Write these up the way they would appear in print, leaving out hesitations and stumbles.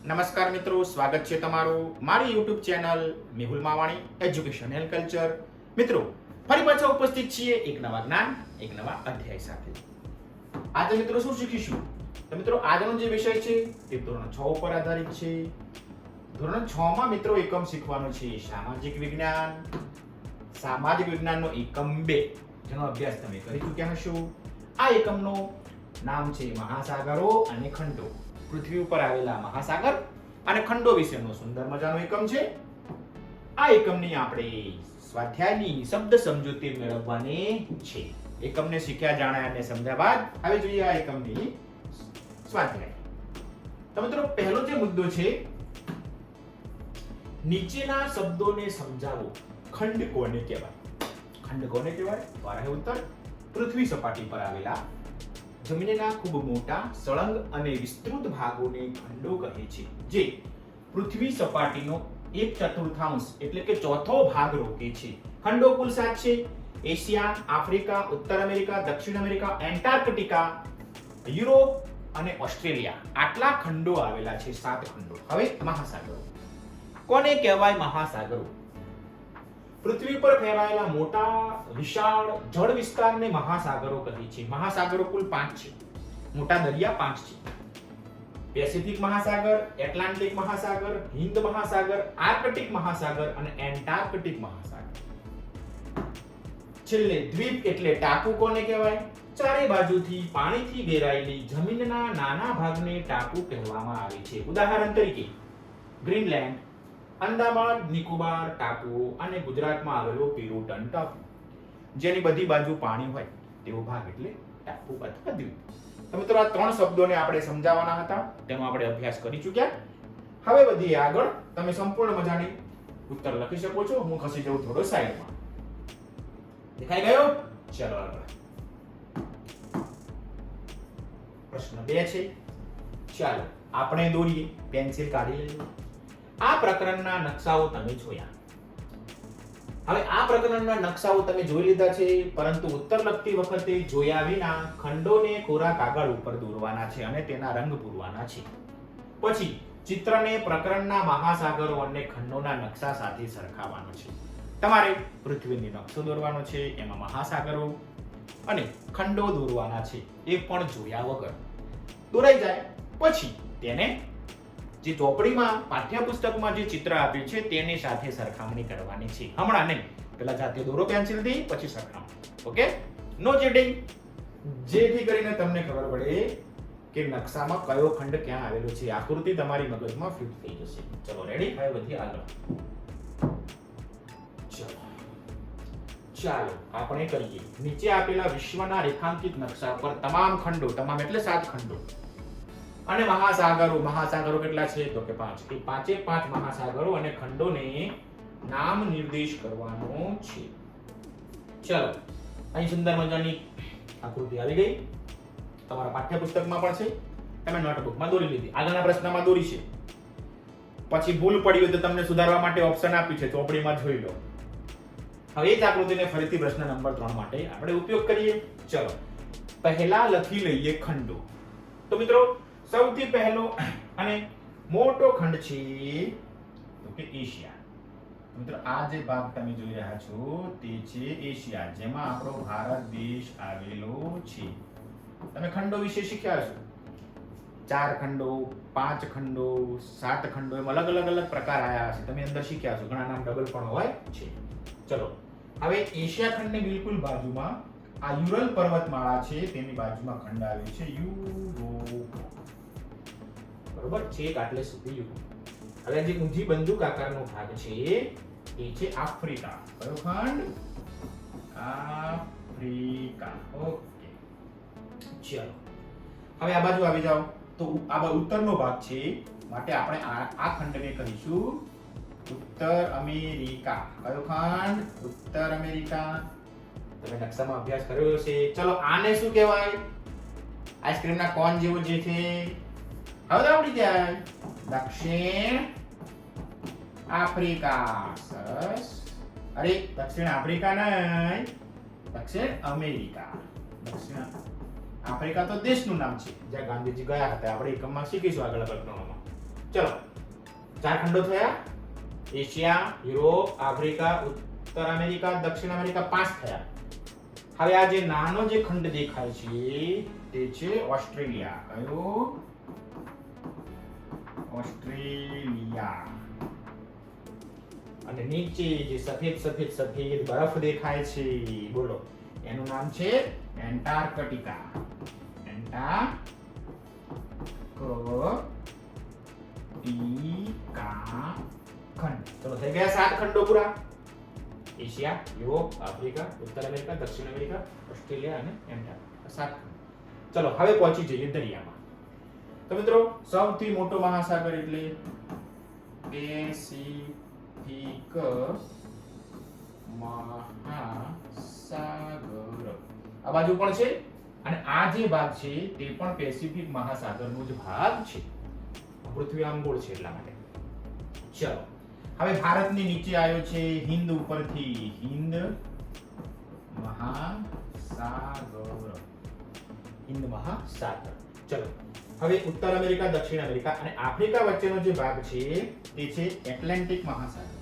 નમસ્કાર મિત્રો, સ્વાગત છે તમારું મારી YouTube channel Mehul Mavani education and culture. મિત્રો, ફરી પાછા ઉપસ્થિત છીએ એક નવા જ્ઞાન, એક નવા અધ્યાય સાથે. આજે મિત્રો શું શીખીશું? તો મિત્રો આજનો જે વિષય છે તે ધોરણ 6 ઉપર આધારિત છે. ધોરણ 6 માં મિત્રો એકમ શીખવાનો છે સામાજિક વિજ્ઞાન. સામાજિક વિજ્ઞાનનો એકમ 2 જેનો અભ્યાસ તમે કરી ચૂક્યા હશો. આ એકમનું નામ છે મહાસાગરો અને ખંડો. પૃથ્વી ઉપર આવેલા મહાસાગર અને ખંડો વિશેનો સુંદર મજાનો એકમ છે. આ એકમની આપણે સ્વાધ્યાયની શબ્દ સમજૂતી મેળવવાની છે. એકમને શીખ્યા, જાણ્યા અને સમજ્યા બાદ હવે જોઈએ આ એકમની સ્વાધ્યાય. તો મિત્રો પહેલો જે મુદ્દો છે, નીચેના શબ્દોને સમજાવો. ખંડ કોને કહેવાય? ખંડ કોને કહેવાય? તો આ ઉત્તર પૃથ્વી સપાટી પર આવેલા જમીનના ખૂબ મોટા સળંગ અને વિસ્તૃત ભાગોને ખંડો કહે છે, જે પૃથ્વી સપાટીનો 1/4 એટલે કે ચોથો ભાગ રોકે છે. ખંડો કુલ 7 છે. એશિયા, આફ્રિકા, ઉત્તર અમેરિકા, દક્ષિણ અમેરિકા, એન્ટાર્કટિકા, યુરોપ અને ઓસ્ટ્રેલિયા, આટલા ખંડો આવેલા છે. 7 ખંડો. હવે મહાસાગરો કોને કહેવાય? મહાસાગરો પૃથ્વી પર ફેલાયેલા મોટા વિશાળ જળ વિસ્તારને મહાસાગરો કહે છે. મહાસાગરો કુલ 5 છે. મોટા દરિયા 5 છે. પેસિફિક મહાસાગર, એટલાન્ટિક મહાસાગર, હિંદ મહાસાગર, આર્કટિક મહાસાગર અને એન્ટાર્કટિક મહાસાગર. છેલ્લે દ્વીપ એટલે ટાપુ કોને કહેવાય? ચારે બાજુથી પાણીથી ઘેરાયેલી જમીનના નાના ભાગને ટાપુ કહેવામાં આવે છે. ઉદાહરણ તરીકે ગ્રીનલેન્ડ, અંદામાન નિકોબાર ટાપુઓ અને ગુજરાતમાં આવેલો પિરોટન ટાપુ. જેની બધી બાજુ પાણી હોય તેવો ભાગ એટલે ટાપુ અથવા દ્વીપ. તો મિત્રો આ 3 શબ્દોને આપણે સમજાવવાના હતા, તેનો આપણે અભ્યાસ કરી ચૂક્યા. હવે વધીએ આગળ. તમે સંપૂર્ણ મજાની ઉત્તર લખી શકો છો. હું ખસી જાઉં થોડો સાઈડમાં. દેખાઈ ગયો? ચલો આગળ. પ્રશ્ન 2 છે. ચાલો આપણે દોરીએ. પેન્સિલ કાઢી લઈએ. આ પ્રકરણના નકશાઓ તમે જોયા. હવે આ પ્રકરણના નકશાઓ તમે જોઈ લીધા છે, પરંતુ ઉત્તર લખતી વખતે જોયા વિના ખંડોને કોરા કાગળ ઉપર દોરવાના છે અને તેના રંગ પૂરવાના છે. પછી ચિત્રને પ્રકરણના મહાસાગરો અને ખંડોના નકશા સાથે સરખાવવાનો છે. તમારે પૃથ્વીનો નકશો દોરવાનો છે, એમાં મહાસાગરો અને ખંડો દોરવાના છે. એ પણ જોયા વગર દોરાઈ જાય પછી તેને જે ચોપડીમાં પાઠ્યપુસ્તકમાં જે ચિત્ર આપ્યું છે તેની સાથે સરખામણી કરવાની છે. હમણાં નહીં, પેલા જાતે દોરો પેન્સિલથી, પછી સરખામણી. ઓકે? નો ચીટિંગ. જેથી કરીને તમને ખબર પડે કે નકશામાં કયો ખંડ ક્યાં આવેલો છે. આકૃતિ તમારી મગજમાં ફિટ થઈ જશે. ચલો રેડી? હવે વધીએ આગળ. ચાલો આપણે કરીએ. નીચે આપેલા વિશ્વના રેખાંકિત નકશા પર તમામ ખંડો, તમામ એટલે 7 ખંડો અને મહાસાગરો. મહાસાગરો કેટલા છે? તો કે 5. એ 5 મહાસાગરો અને ખંડોને નામ નિર્દેશ કરવાનો છે. ચલો અહીં સુંદર મજાની આકૃતિ આવી ગઈ. તમારા પાઠ્યપુસ્તકમાં પણ છે, તમે નોટબુકમાં દોરી લીધી. આગળના પ્રશ્નમાં દોરી છે. પછી ભૂલ પડી હોય તો તમને સુધારવા માટે ઓપ્શન આપ્યું છે, ચોપડીમાં જોઈ લો. હવે એ જ આકૃતિને ફરીથી પ્રશ્ન નંબર 3 માટે આપણે ઉપયોગ કરીએ. ચલો પહેલા લખી લઈએ ખંડો. તો મિત્રો સૌથી પહેલો અને મોટો ખંડ છે તો કે એશિયા. મિત્રો આ જે ભાગ તમે જોઈ રહ્યા છો તે છે એશિયા, જેમાં આપણો ભારત દેશ આવેલો છે. તમે ખંડો વિશે શીખ્યા છો. 4 ખંડો, 5 ખંડો, 7 ખંડો, એમ અલગ અલગ પ્રકાર આયા છે. તમે અંદર શીખ્યા છો. ઘણા નામ ડબલ પણ હોય છે. ચલો હવે એશિયા ખંડની બિલકુલ બાજુમાં આ યુરલ પર્વતમાળા છે, તેની બાજુમાં ખંડ આવ્યો છે યુરોપ. બરોબર છે? આટલે સુધી યુરોપ. હવે જે ઊંધી બંદૂક આકારનો ભાગ છે એ છે આફ્રિકા. કયો ખંડ? આફ્રિકા. ઓકે ચલો હવે આ બાજુ આવી જાઓ. તો આ ઉત્તરનો ભાગ છે, માટે આપણે આ ખંડને કહીશું ઉત્તર અમેરિકા. કયો ખંડ? ઉત્તર અમેરિકા. તમે નકશામાં અભ્યાસ કર્યો હશે. ચલો આને શું કહેવાય? આઈસ્ક્રીમના કોન જેવો જે છે, હવે આવડી જાય. દક્ષિણ આફ્રિકા. સરસ. અરે દક્ષિણ આફ્રિકા નહીં, દક્ષિણ અમેરિકા. દક્ષિણ આફ્રિકા તો દેશનું નામ છે જ્યાં ગાંધીજી ગયા હતા. આપણે એકમમાં શીખીશું આગળ પ્રકરણોમાં. ચલો 4 ખંડો થયા. એશિયા, યુરોપ, આફ્રિકા, ઉત્તર અમેરિકા, દક્ષિણ અમેરિકા 5 થયા. હવે આ જે નાનો જે ખંડ દેખાય છે તે છે ઓસ્ટ્રેલિયા. કયો? ઓસ્ટ્રેલિયા. અને નીચે જે સફેદ સફેદ સફેદ બરફ દેખાય છે, બોલો એનું નામ છે એન્ટાર્કટિકા. એન્ટાર્કટિકા ખંડ. ચલો થઈ ગયા 7 ખંડો પૂરા. એશિયા, યુરોપ, આફ્રિકા, ઉત્તર અમેરિકા, દક્ષિણ અમેરિકા, ઓસ્ટ્રેલિયા અને એન્ટાર્કટિકા 7 ખંડ. ચલો હવે પહોંચી જઈએ દરિયામાં. તો મિત્રો સૌથી મોટો મહાસાગર એટલે પેસિફિક મહાસાગર. આ બાજુ પણ છે અને આ જે ભાગ છે તે પણ પેસિફિક મહાસાગરનો જ ભાગ છે. પૃથ્વી આમ ગોળ છે એટલા માટે. ચલો હવે ભારતની નીચે આવ્યો છે હિન્દ ઉપરથી. હિન્દ મહાસાગર. હિન્દ મહાસાગર. ચલો હવે ઉત્તર અમેરિકા, દક્ષિણ અમેરિકા અને આફ્રિકા વચ્ચેનો જે ભાગ છે તે છે એટલાન્ટિક મહાસાગર.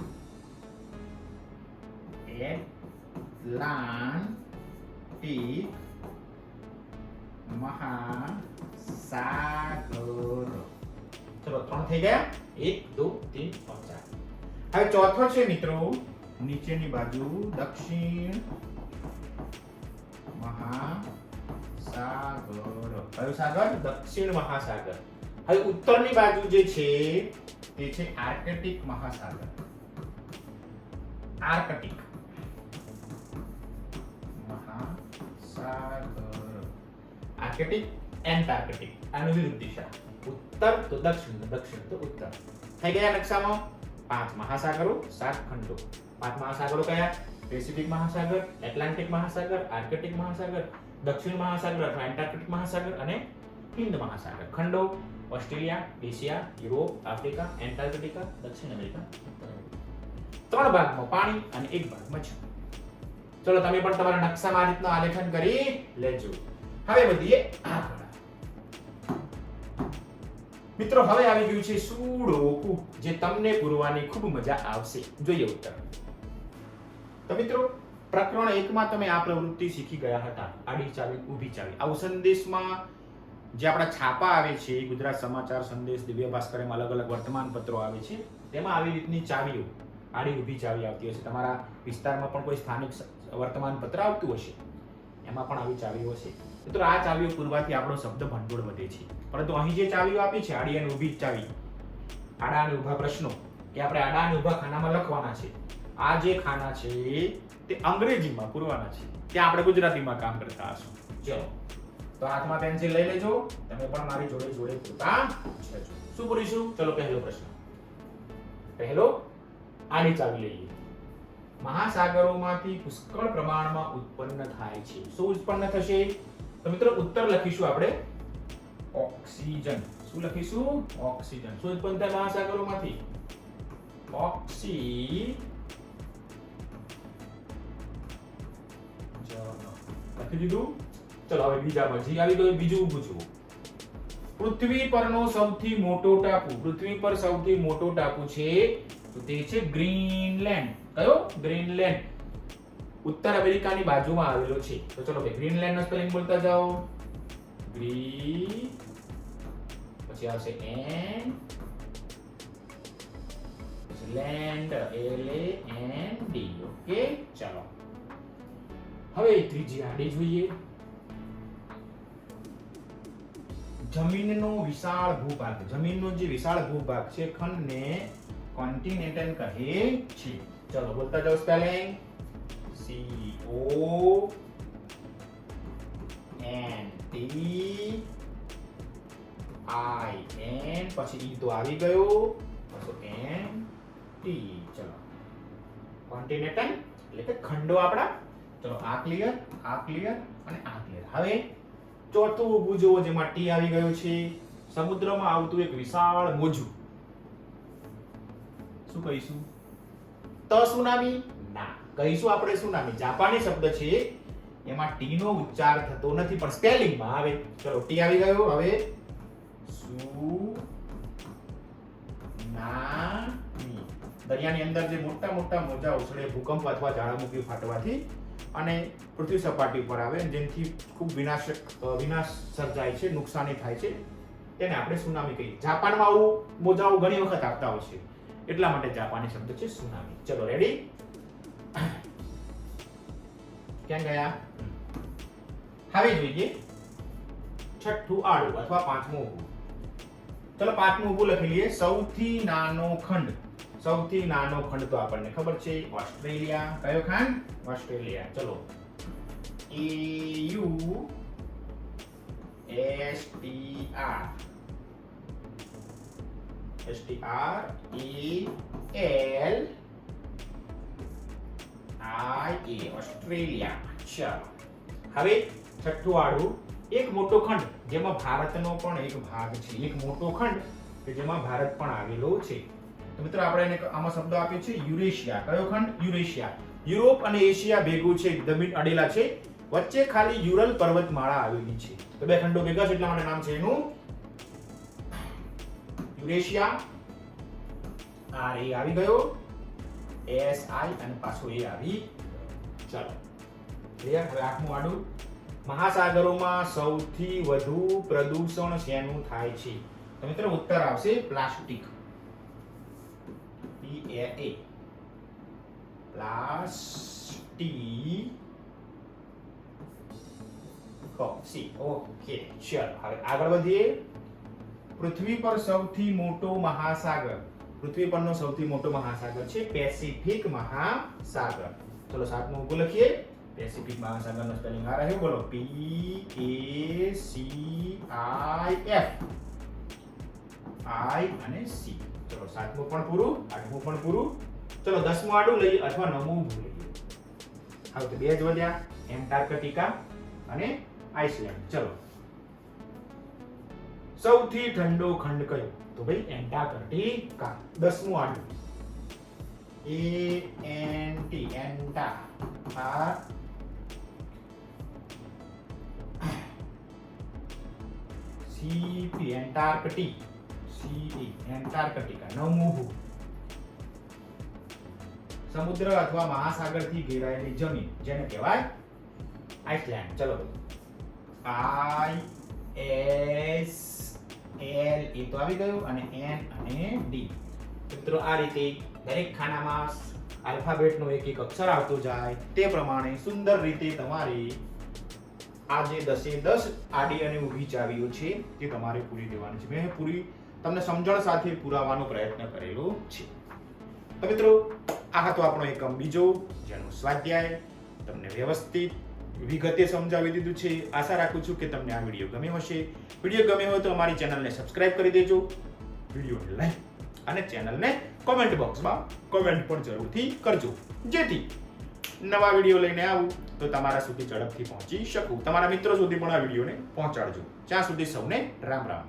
એટલાન્ટિક મહાસાગર. ચલો 3 થઈ ગયા. 1 2 3 4. હવે ચોથો છે મિત્રો નીચેની બાજુ દક્ષિણ મહાસાગર. કયો સાગર? દક્ષિણ મહાસાગર. હવે ઉત્તરની બાજુ જે છે તે છે આર્કટિક મહાસાગર. આર્કટિક મહાસાગર. Arctic, Antarctic. આનું વિરુદ્ધ દિશા. ઉત્તર તો દક્ષિણ, દક્ષિણ તો ઉત્તર. થઈ ગયા નકશામાં 5 મહાસાગરો, 7 ખંડો. 5 મહાસાગરો કયા? પેસિફિક મહાસાગર, એટલાન્ટિક મહાસાગર, આર્કટિક મહાસાગર, દક્ષિણ મહાસાગર અથવા એન્ટાર્કટિક મહાસાગર અને હિન્દ મહાસાગર. ખંડો Australia, Asia, Europe, Africa, Antarctica, દક્ષિણ અમેરિકા. 3 ભાગમાં પાણી અને 1 ભાગમાં જળ. ચલો તમે પણ તમારા નકશામાં આ રીતનું આલેખન કરી લેજો. હવે વધીએ આગળ. મિત્રો હવે આવી ગયું છે સુડોકુ, જે તમને પૂરવાની ખૂબ મજા આવશે. જોઈએ ઉત્તર. તો મિત્રો પ્રકરણ 1 માં તમે આ પ્રવૃત્તિ શીખી ગયા હતા. આડી ચાવી, ઊભી ચાવી. આવું સંદેશમાં જે આપણા છાપા આવે છે, ગુજરાત સમાચાર, સંદેશ, દિવ્ય ભાસ્કર, એમ અલગ અલગ વર્તમાન પત્રો આવે છે, તેમાં આવી રીતની ચાવીઓ, આડી ઊભી ચાવી આવતી હશે. તમારા વિસ્તારમાં પણ કોઈ સ્થાનિક વર્તમાન પત્ર આવતું હશે, એમાં પણ આવી ચાવીઓ હશે. મિત્રો આ ચાવીઓ પૂરવાથી આપણો શબ્દ ભંડોળ વધે છે. પરંતુ અહીં જે ચાવીઓ આપી છે, આડી અને ઊભી ચાવી, આડા અને ઊભા પ્રશ્નો, એ આપણે આડા અને ઊભા ખાનામાં લખવાના છે. આ જે ખાના છે તે અંગ્રેજીમાં પૂરવાના છે, ત્યાં આપણે ગુજરાતીમાં કામ કરતા હશું. ચલો તો હાથમાં પેન્સિલ લઈ લેજો. તમે પણ મારી જોડે જોડે પૂરતા જજો. શું પૂરીશું? ચલો પહેલો પ્રશ્ન. પહેલો આડી ચાવી લઈએ. મહાસાગરોમાંથી પુષ્કળ પ્રમાણમાં ઉત્પન્ન થાય છે. શું ઉત્પન્ન થશે? તો મિત્રો ઉત્તર લખીશું આપણે ઓક્સિજન. શું લખીશું? ઓક્સિજન. શું ઉત્પન્ન થાય મહાસાગરોમાંથી? ઓક્સિજન. લખી દીધું. ચલો હવે બીજા પછી આવી ગયું બીજું પૂછવું. પૃથ્વી પરનો સૌથી મોટો ટાપુ. પૃથ્વી પર સૌથી મોટો ટાપુ છે તો તે છે ગ્રીનલેન્ડ. કયો? ગ્રીનલેન્ડ. ઉત્તર અમેરિકાની બાજુમાં આવેલો છે. તો ચલો ભાઈ ગ્રીનલેન્ડ નો સ્પેલિંગ બોલતા જાઓ. ગ્રી પછી આવશે એન પછી લેન્ડ LAND. ઓકે ચલો હવે ત્રીજી આડી જોઈએ. જમીનનો વિશાળ ભૂભાગ. જમીનનો જે વિશાળ ભૂભાગ છે ખંડને કોન્ટિનેન્ટલ કહે છે. ચલો બોલતા જાઓ સ્પેલિંગ. CONTIN પછી ઈ તો આવી ગયો પછી NT. ચલો કોન્ટિનેન્ટલ એટલે કે ખંડો આપડા. ચલો આ ક્લિયર, આ ક્લિયર અને આ ક્લિયર. હવે ચોથું ઊભું જોવો જેમાં ટી આવી ગયું છે. સમુદ્રમાં આવતું એક વિશાળ મોજું. શું કહીશું? ત્સુનામી? ના, કહીશું આપણે સુનામી. જાપાની શબ્દ છે, એમાં ટી નો ઉચ્ચાર થતો નથી પણ સ્પેલિંગમાં આવે. ચલો ટી આવી ગયો. હવે સુનામી. દરિયાની અંદર જે મોટા મોટા મોજા ઉછળે ભૂકંપ અથવા જ્વાળામુખી ફાટવાથી અને પૃથ્વી સપાટી ઉપર આવે જેનાથી ખૂબ વિનાશ સર્જાય છે, નુકસાની થાય છે, તેને આપણે સુનામી કહીએ. જાપાનમાં આવું મોજાઓ ઘણી વખત આવતા હોય છે, એટલા માટે જાપાની શબ્દ છે સુનામી. ચલો રેડી? ક્યાં ગયા? હવે જોઈએ છઠ્ઠું આડું અથવા પાંચમું ઊભું. ચલો પાંચમું ઊભું લખી લઈએ. સૌથી નાનો ખંડ. સૌથી નાનો ખંડ તો આપણને ખબર છે ઓસ્ટ્રેલિયા. કયો ખંડ? ઓસ્ટ્રેલિયા. ચલો AU STRAL ઓસ્ટ્રેલિયા. ચલો હવે છઠ્ઠું આડું. એક મોટો ખંડ જેમાં ભારતનો પણ એક ભાગ છે. એક મોટો ખંડ કે જેમાં ભારત પણ આવેલો છે. તો મિત્રો આપણે એને આમાં શબ્દ આપ્યો છે યુરેશિયા. કયો ખંડ? યુરેશિયા. યુરોપ અને એશિયા ભેગું છે, જમીન અડેલા છે, વચ્ચે ખાલી યુરલ પર્વતમાળા આવેલી છે. તો બે ખંડો ભેગા છે એટલા માટે નામ છે એનું યુરેશિયા. આ એ આવી ગયો, SI અને પાછો એ આવી. ચાલો ક્લિયર? હવે આઠમું આડું. મહાસાગરોમાં સૌથી વધુ પ્રદૂષણ શેનું થાય છે? તો મિત્રો ઉત્તર આવશે પ્લાસ્ટિક. PLA plastic. ઓકે ચલો હવે આગળ વધીએ. પૃથ્વી પર સૌથી મોટો મહાસાગર. પૃથ્વી પરનો સૌથી મોટો મહાસાગર છે પેસિફિક મહાસાગર. ચલો સાતમું ઊભું લખીએ. પેસિફિક મહાસાગરનો સ્પેલિંગ આ રહ્યો, બોલો PACIF. I અને C. ચલો સાતમું પણ પૂરું, આઠમું પણ પૂરું. ચલો દસમું આડું લઈએ અથવા નવમું ઊભું લઈએ. હવે તો બે જ વધ્યા, એન્ટાર્કટિકા અને આઇસલેન્ડ. ચલો સૌથી ઠંડો ખંડ કયો? તો ભાઈ એન્ટાર્કટિકા. દસમું આડું ANT એન્ટા CP એન્ટાર્કટિક. CE Antarctica. નવમું ઊભું. સમુદ્ર અથવા મહાસાગરથી ઘેરાયેલી જમીન જેને કહેવાય આઇસલેન્ડ. ચલો ISL એ તો આવી ગયું અને N અને D. મિત્રો આ રીતે દરેક ખાનામાં આલ્ફાબેટનો એક એક અક્ષર આવતો જાય તે પ્રમાણે સુંદર રીતે તમારે આ જે 10 આડી અને ઊભી ચાવીઓ છે તે તમારે પૂરી દેવાની છે. મેં પૂરી તમને સમજણ સાથે પુરાવાનો પ્રયત્ન કરેલો છે. તો મિત્રો આ હતો આપણો એકમ બીજો, જેનો સ્વાધ્યાય તમને વ્યવસ્થિત વિગતે સમજાવી દીધું છે. આશા રાખું છું કે તમને આ વિડીયો ગમ્યો હશે. વિડીયો ગમ્યો હોય તો અમારી ચેનલને સબસ્ક્રાઇબ કરી દેજો, વિડીયોને લાઈક અને ચેનલને કોમેન્ટ બોક્સમાં કોમેન્ટ પણ જરૂરથી કરજો, જેથી નવા વિડીયો લઈને આવું તો તમારા સુધી ઝડપથી પહોંચી શકું. તમારા મિત્રો સુધી પણ આ વિડીયોને પહોંચાડજો. ત્યાં સુધી સૌને રામ રામ.